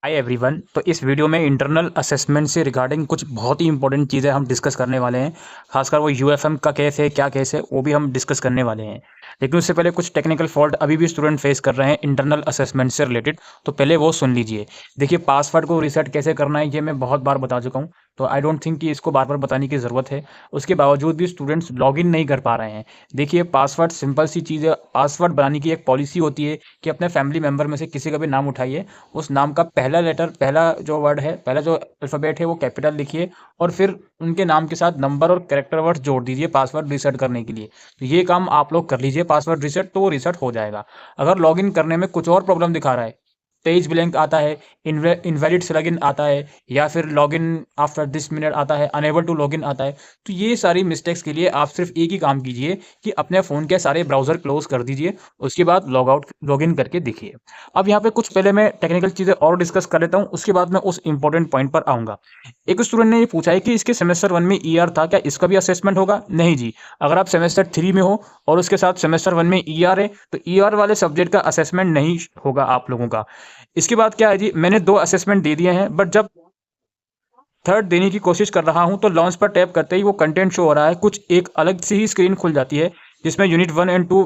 Hi everyone. तो इस video में इंटरनल असेसमेंट से रिगार्डिंग कुछ बहुत ही इंपॉर्टेंट चीज़ें हम डिस्कस करने वाले हैं। खासकर वो यूएफएम का केस है, क्या केस है, वो भी हम डिस्कस करने वाले हैं। लेकिन उससे पहले कुछ टेक्निकल फॉल्ट अभी भी स्टूडेंट फेस कर रहे हैं इंटरनल असेसमेंट से रिलेटेड, तो पहले वो सुन लीजिए। देखिए, पासवर्ड को रीसेट कैसे करना है ये मैं बहुत बार बता चुका हूँ, तो आई डोंट थिंक कि इसको बार बार बताने की ज़रूरत है। उसके बावजूद भी स्टूडेंट्स लॉगिन नहीं कर पा रहे हैं। देखिए, पासवर्ड सिंपल सी चीज़ है। पासवर्ड बनाने की एक पॉलिसी होती है कि अपने फैमिली मेम्बर में से किसी का भी नाम उठाइए, उस नाम का पहला लेटर, पहला जो वर्ड है, पहला जो अल्फ़ाबेट है वो कैपिटल लिखिए और फिर उनके नाम के साथ नंबर और कैरेक्टर वर्ड्स जोड़ दीजिए पासवर्ड रीसेट करने के लिए। तो ये काम आप लोग कर लीजिए, पासवर्ड रीसेट, तो वो रीसेट हो जाएगा। अगर लॉगिन करने में कुछ और प्रॉब्लम दिखा रहा है, पेज ब्लैंक आता है, इनवैलिड लॉगिन आता है, या फिर लॉगिन आफ्टर दिस मिनट आता है, अनेबल टू लॉगिन आता है, तो ये सारी मिस्टेक्स के लिए आप सिर्फ एक ही काम कीजिए कि अपने फ़ोन के सारे ब्राउज़र क्लोज कर दीजिए। उसके बाद लॉग आउट लॉगिन करके देखिए। अब यहाँ पे कुछ पहले मैं टेक्निकल चीज़ें और डिस्कस कर लेता हूँ, उसके बाद मैं उस इंपॉर्टेंट पॉइंट पर आऊँगा। एक स्टूडेंट ने ये पूछा है कि इसके सेमेस्टर 1 में ईआर था, क्या इसका भी असेसमेंट होगा? नहीं जी। अगर आप सेमेस्टर 3 में हो और उसके साथ सेमेस्टर 1 में ईआर है, तो ईआर वाले सब्जेक्ट का असेसमेंट नहीं होगा आप लोगों का। इसके बाद क्या है जी, मैंने 2 असेसमेंट दे दिए हैं, बट जब थर्ड देने की कोशिश कर रहा हूं तो लॉन्च पर टैप करते ही वो कंटेंट शो हो रहा है, कुछ एक अलग सी ही स्क्रीन खुल जाती है जिसमें यूनिट 1 एंड 2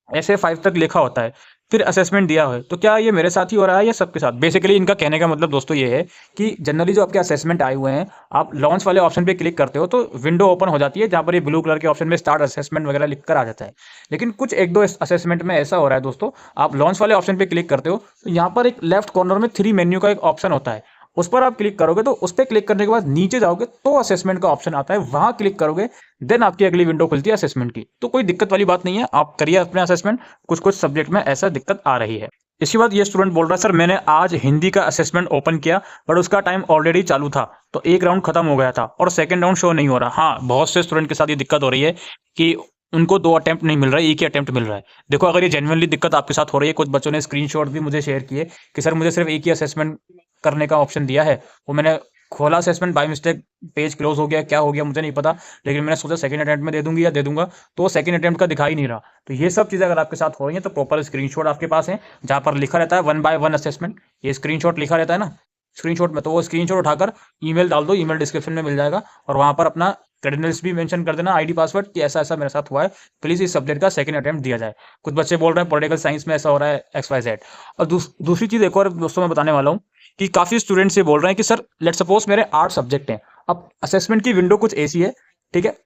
ऐसे 5 तक लिखा होता है, फिर असेसमेंट दिया है। तो क्या ये मेरे साथ ही हो रहा है या सबके साथ? बेसिकली इनका कहने का मतलब दोस्तों ये है कि जनरली जो आपके असेसमेंट आए हुए हैं, आप लॉन्च वाले ऑप्शन पे क्लिक करते हो तो विंडो ओपन हो जाती है जहाँ पर ये ब्लू कलर के ऑप्शन में स्टार्ट असेसमेंट वगैरह लिख कर आ जाता है। लेकिन कुछ एक दो असेसमेंट में ऐसा हो रहा है दोस्तों, आप लॉन्च वाले ऑप्शन पे क्लिक करते हो तो यहाँ पर एक लेफ्ट कॉर्नर में 3 मेन्यू का एक ऑप्शन होता है, उस पर आप क्लिक करोगे तो उस पर क्लिक करने के बाद नीचे जाओगे तो असेसमेंट का ऑप्शन आता है, वहां क्लिक करोगे, देन आपकी अगली विंडो खुलती है असेसमेंट की। तो कोई दिक्कत वाली बात नहीं है, आप करिए अपने असेसमेंट। कुछ कुछ सब्जेक्ट में ऐसा दिक्कत आ रही है। इसके बाद ये स्टूडेंट बोल रहा है, सर मैंने आज हिंदी का असेसमेंट ओपन किया बट उसका टाइम ऑलरेडी चालू था, तो एक राउंड खत्म हो गया था और सेकंड राउंड शो नहीं हो रहा। हाँ, बहुत से स्टूडेंट के साथ ये दिक्कत हो रही है कि उनको 2 अटेम्प्ट नहीं मिल रहा है, एक ही अटेम्प्ट मिल रहा है। देखो, अगर ये जेन्युइनली दिक्कत आपके साथ हो रही है, कुछ बच्चों ने स्क्रीनशॉट भी मुझे शेयर किए कि सर मुझे सिर्फ एक ही असेसमेंट करने का ऑप्शन दिया है, वो मैंने खोला assessment, by mistake page close हो गया, क्या हो गया मुझे नहीं पता, लेकिन मैंने सोचा सेकंड अटेम्प्ट में दे दूंगी या दे दूंगा, तो वो सेकंड अटेम्प्ट का दिखा ही नहीं रहा। तो ये सब चीज़ें अगर आपके साथ हो रही हैं तो प्रॉपर स्क्रीनशॉट आपके पास है जहाँ पर लिखा रहता है 1 बाय 1 असेसमेंट, ये स्क्रीनशॉट लिखा रहता है ना स्क्रीनशॉट में, तो वो स्क्रीनशॉट उठाकर ईमेल डाल दो, ईमेल डिस्क्रिप्शन में मिल जाएगा, और वहाँ पर अपना क्रेडेंशियल्स भी मेंशन कर देना, आईडी पासवर्ड, कि ऐसा ऐसा मेरे साथ हुआ है, प्लीज़ इस सब्जेक्ट का सेकंड अटेम्प्ट दिया जाए। कुछ बच्चे बोल रहे हैं पॉलिटिकल साइंस में ऐसा हो रहा है, एक्स वाई जेड। और दूसरी चीज़ एक और दोस्तों मैं बताने वाला हूँ कि काफ़ी स्टूडेंट्स ये बोल रहे हैं कि सर लेट सपोज मेरे 8 सब्जेक्ट हैं, अब असेसमेंट की विंडो कुछ ऐसी है, ठीक है,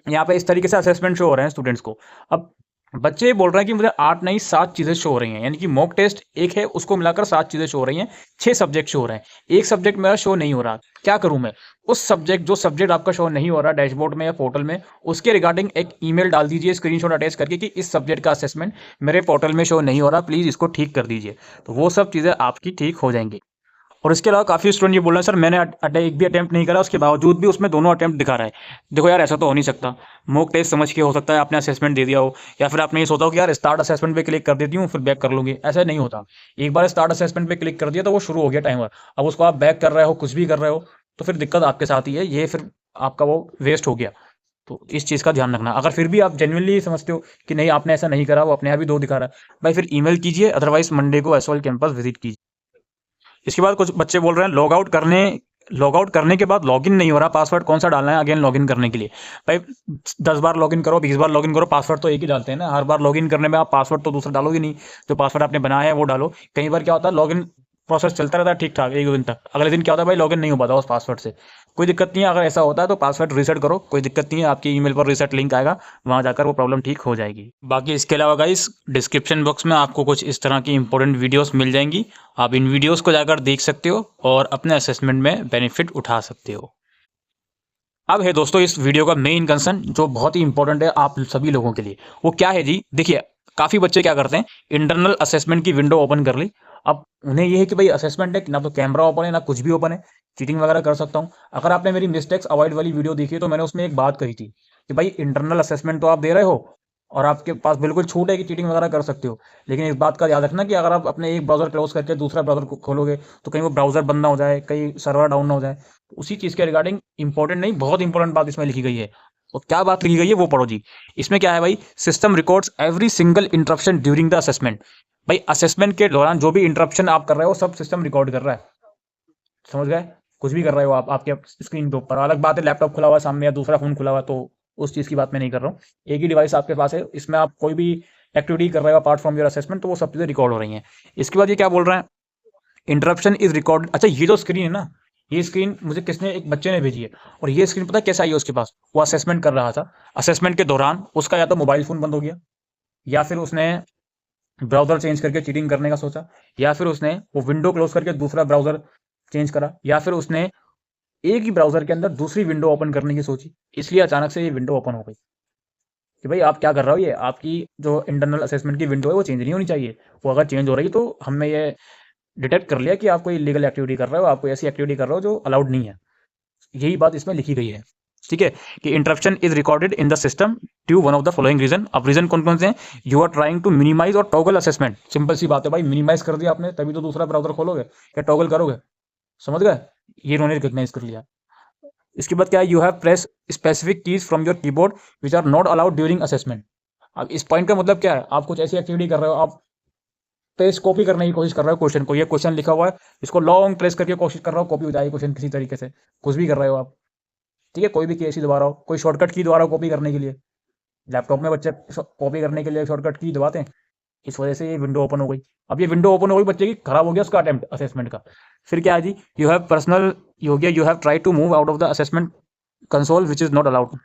यहाँ पे इस तरीके से असेसमेंट शो हो रहे हैं स्टूडेंट्स को। अब बच्चे ये बोल रहे हैं कि मुझे 8 नहीं 7 चीज़ें शो हो रही हैं, यानी कि मॉक टेस्ट एक है, उसको मिलाकर 7 चीज़ें शो हो रही हैं, 6 सब्जेक्ट शो हो रहे हैं, एक सब्जेक्ट मेरा शो नहीं हो रहा, क्या करूं मैं? उस सब्जेक्ट जो सब्जेक्ट आपका शो नहीं हो रहा डैशबोर्ड में या पोर्टल में, उसके रिगार्डिंग एक ईमेल डाल दीजिए स्क्रीनशॉट अटैच करके कि इस सब्जेक्ट का असेसमेंट मेरे पोर्टल में शो नहीं हो रहा, प्लीज़ इसको ठीक कर दीजिए। तो वो सब चीज़ें आपकी ठीक हो जाएंगी। और इसके अलावा काफ़ी स्टूडेंट ये बोल रहे हैं, सर मैंने एक भी अटेम्प्ट नहीं करा, उसके बावजूद भी उसमें दोनों अटेम्प्ट दिखा रहा है। देखो यार, ऐसा तो हो नहीं सकता। मॉक टेस्ट समझ के हो सकता है आपने असेसमेंट दे दिया हो, या फिर आपने ये सोचा हो कि यार स्टार्ट असेसमेंट पे क्लिक कर देती हूँ फिर बैक कर लूँगी, ऐसा नहीं होता। एक बार स्टार्ट असेसमेंट पे क्लिक कर दिया तो वो शुरू हो गया टाइमर, अब उसको आप बैक कर रहे हो, कुछ भी कर रहे हो, तो फिर दिक्कत आपके साथ ही है, ये फिर आपका वो वेस्ट हो गया। तो इस चीज़ का ध्यान रखना। अगर फिर भी आप जेन्युइनली समझते हो कि नहीं आपने ऐसा नहीं करा, वो अपने आप ही 2 दिखा रहा है, भाई फिर ईमेल कीजिए, अदरवाइज मंडे को एसवाइल कैंपस विजिट कीजिए। इसके बाद कुछ बच्चे बोल रहे हैं लॉग आउट करने के बाद लॉगिन नहीं हो रहा, पासवर्ड कौन सा डालना है अगेन लॉगिन करने के लिए? भाई 10 बार लॉगिन करो, 20 बार लॉगिन करो, पासवर्ड तो एक ही डालते हैं ना, हर बार लॉगिन करने में आप पासवर्ड तो दूसरा डालोगे नहीं, जो पासवर्ड आपने बनाया है वो डालो। कई बार क्या होता है, लॉगिन प्रोसेस चलता रहता है ठीक ठाक 1 दिन तक, अगले दिन क्या होता है भाई, लॉगिन नहीं हो पाता उस पासवर्ड से। कोई दिक्कत नहीं है, अगर ऐसा होता है तो पासवर्ड रीसेट करो, कोई दिक्कत नहीं है, आपकी ईमेल पर रीसेट लिंक आएगा, वहाँ जाकर वो प्रॉब्लम ठीक हो जाएगी। बाकी इसके अलावा गाइस, डिस्क्रिप्शन बॉक्स में आपको कुछ इस तरह की इंपॉर्टेंट वीडियोस मिल जाएंगी, आप इन वीडियोस को जाकर देख सकते हो और अपने असेसमेंट में बेनिफिट उठा सकते हो। अब है दोस्तों इस वीडियो का मेन कंसर्न जो बहुत ही इंपॉर्टेंट है आप सभी लोगों के लिए, वो क्या है जी? देखिए, काफ़ी बच्चे क्या करते हैं, इंटरनल असेसमेंट की विंडो ओपन कर ली, अब उन्हें ये है कि भाई असेसमेंट है, ना तो कैमरा ओपन है ना कुछ भी ओपन है, चीटिंग वगैरह कर सकता हूँ। अगर आपने मेरी मिस्टेक्स अवॉइड वाली वीडियो देखी है तो मैंने उसमें एक बात कही थी कि भाई इंटरनल असेसमेंट तो आप दे रहे हो और आपके पास बिल्कुल छूट है कि चीटिंग वगैरह कर सकते हो, लेकिन इस बात का याद रखना कि अगर आप अपने एक ब्राउज़र क्लोज करके दूसरा ब्राउज़र खोलोगे तो कहीं वो ब्राउज़र बंद ना हो जाए, कहीं सर्वर डाउन ना हो जाए। तो उसी चीज़ के रिगार्डिंग इंपॉर्टेंट नहीं, बहुत इंपॉर्टेंट बात इसमें लिखी गई है, और क्या बात लिखी गई है वो पढ़ो जी। इसमें क्या है भाई, system records every single interruption during the assessment. भाई असेसमेंट के दौरान जो भी इंटरप्शन आप कर रहे हो सब सिस्टम रिकॉर्ड कर रहा है। समझ गए? कुछ भी कर रहे हो आप आपके स्क्रीन के ऊपर, अलग बात है लैपटॉप खुला हुआ है सामने या दूसरा फोन खुला हुआ है, तो उस चीज़ की बात मैं नहीं कर रहा हूँ। एक ही डिवाइस आपके पास है, इसमें आप कोई भी एक्टिविटी कर रहे हो अपार्ट फ्रॉम योर असेसमेंट, तो वो सब चीज़ें रिकॉर्ड हो रही हैं। इसके बाद ये क्या बोल रहे हैं, इंटरप्शन इज रिकॉर्ड। अच्छा ये जो स्क्रीन है ना, ये स्क्रीन मुझे किसने, एक बच्चे ने भेजी है। और ये स्क्रीन पता है कैसे आई है उसके पास, वो असेसमेंट कर रहा था, असेसमेंट के दौरान उसका या तो मोबाइल फोन बंद हो गया, या फिर उसने ब्राउजर चेंज करके चीटिंग करने का सोचा, या फिर उसने वो विंडो क्लोज करके दूसरा ब्राउजर चेंज करा, या फिर उसने एक ही ब्राउजर के अंदर दूसरी विंडो ओपन करने की सोची, इसलिए अचानक से ये विंडो ओपन हो गई। कि भाई आप क्या कर रहे हो, ये आपकी जो इंटरनल असेसमेंट की विंडो है वो चेंज नहीं होनी चाहिए। वो अगर चेंज हो रही है तो हमने ये डिटेक्ट कर लिया कि आप कोई इलीगल एक्टिविटी कर रहे हो, आप कोई ऐसी एक्टिविटी कर रहे हो जो अलाउड नहीं है। यही बात इसमें लिखी गई है। ठीक है, कि interruption is recorded in the system due one of the following reason. अब रीजन कौन कौन से हैं, you are trying to minimize और टॉगल असेसमेंट। सिंपल सी बात है भाई, मिनिमाइज कर दिया आपने तभी तो दूसरा ब्राउजर खोलोगे या टॉगल करोगे। समझ गए? ये इन्होंने रिकॉग्नाइज कर लिया। इसके बाद क्या है, you have press specific keys from your keyboard which are not allowed during assessment. अब इस पॉइंट का मतलब क्या है, आप कुछ ऐसी एक्टिविटी कर रहे हो, आप पेज कॉपी करने की कोशिश कर रहे हो क्वेश्चन को, ये क्वेश्चन लिखा हुआ है, इसको लॉन्ग प्रेस करके कोशिश कर रहे हो कॉपी हो जाए क्वेश्चन किसी तरीके से, कुछ भी कर रहे हो आप। ठीक है, कोई भी की ऐसी दबा रहा हो, कोई शॉर्टकट की दबा रहा हो कॉपी करने के लिए। लैपटॉप में बच्चे कॉपी करने के लिए शॉर्टकट की दबाते हैं, इस वजह से ये विंडो ओपन हो गई। अब ये विंडो ओपन हो गई बच्चे की, खराब हो गया उसका अटेम्प्ट असेसमेंट का। फिर क्या है जी, यू हैव पर्सनल, ये हो गया, you have try to move out of the assessment console which is not allowed.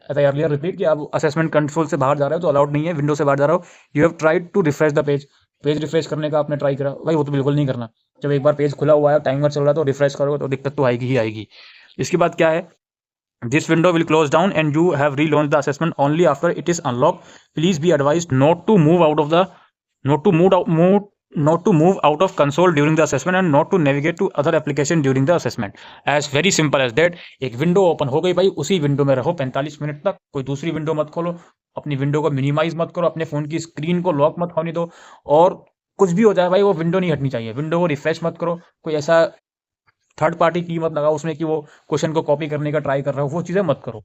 As I earlier repeat, कि आप असेसमेंट कंसोल से बाहर जा रहे हो तो अलाउड नहीं है, विंडो से बाहर जा रहे हो। You have tried to refresh the page, page refresh करने का आपने ट्राई करा, भाई वो तो बिल्कुल नहीं करना। जब एक बार पेज खुला हुआ है, टाइमर चल रहा है, तो रिफ्रेश करोगे तो दिक्कत तो आएगी ही आएगी। इसके बाद क्या है, this window will close down and you have relaunched the assessment only after it is unlocked. Please be advised not to move out of the, not to not to move out of console during the assessment and not to navigate to other application during the assessment. As very simple as that. एक window open हो गई भाई, उसी window में रहो 45 minute तक, कोई दूसरी विंडो मत खोलो, अपनी विंडो को मिनिमाइज मत करो, अपने फोन की स्क्रीन को लॉक मत होने दो, और कुछ भी हो जाए भाई वो विंडो नहीं हटनी चाहिए। विंडो को रिफ्रेश मत करो, कोई ऐसा थर्ड पार्टी की मत लगाओ उसमें कि वो क्वेश्चन को कॉपी करने का ट्राई कर रहा हो, वो चीज़ें मत करो।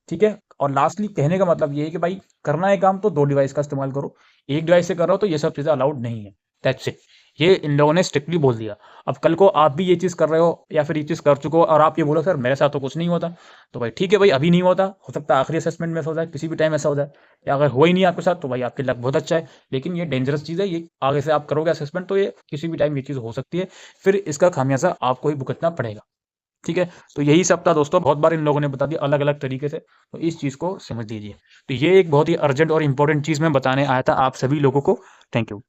ठीक है, और लास्टली कहने का मतलब ये है कि भाई करना है काम तो दो डिवाइस का इस्तेमाल करो, एक डिवाइस से कर रहे हो तो ये सब चीज़ें अलाउड नहीं है। दैट्स इट, ये इन लोगों ने स्ट्रिक्टली बोल दिया। अब कल को आप भी ये चीज़ कर रहे हो या फिर ये चीज़ कर चुके हो और आप ये बोलो सर मेरे साथ तो कुछ नहीं होता, तो भाई ठीक है भाई, अभी नहीं होता, हो सकता है आखिरी असेसमेंट में ऐसा हो जाए, किसी भी टाइम ऐसा हो जाए, या अगर हो ही नहीं आपके साथ तो भाई आपके लक बहुत अच्छा है। लेकिन ये डेंजरस चीज़ है, ये आगे से आप करोगे असेसमेंट तो ये किसी भी टाइम ये चीज़ हो सकती है, फिर इसका खामियाजा आपको ही भुगतना पड़ेगा। ठीक है, तो यही सब था दोस्तों, बहुत बार इन लोगों ने बता दिया अलग अलग तरीके से, तो इस चीज़ को समझ लीजिए। तो ये एक बहुत ही अर्जेंट और इंपॉर्टेंट चीज़ मैं बताने आया था आप सभी लोगों को। Thank you.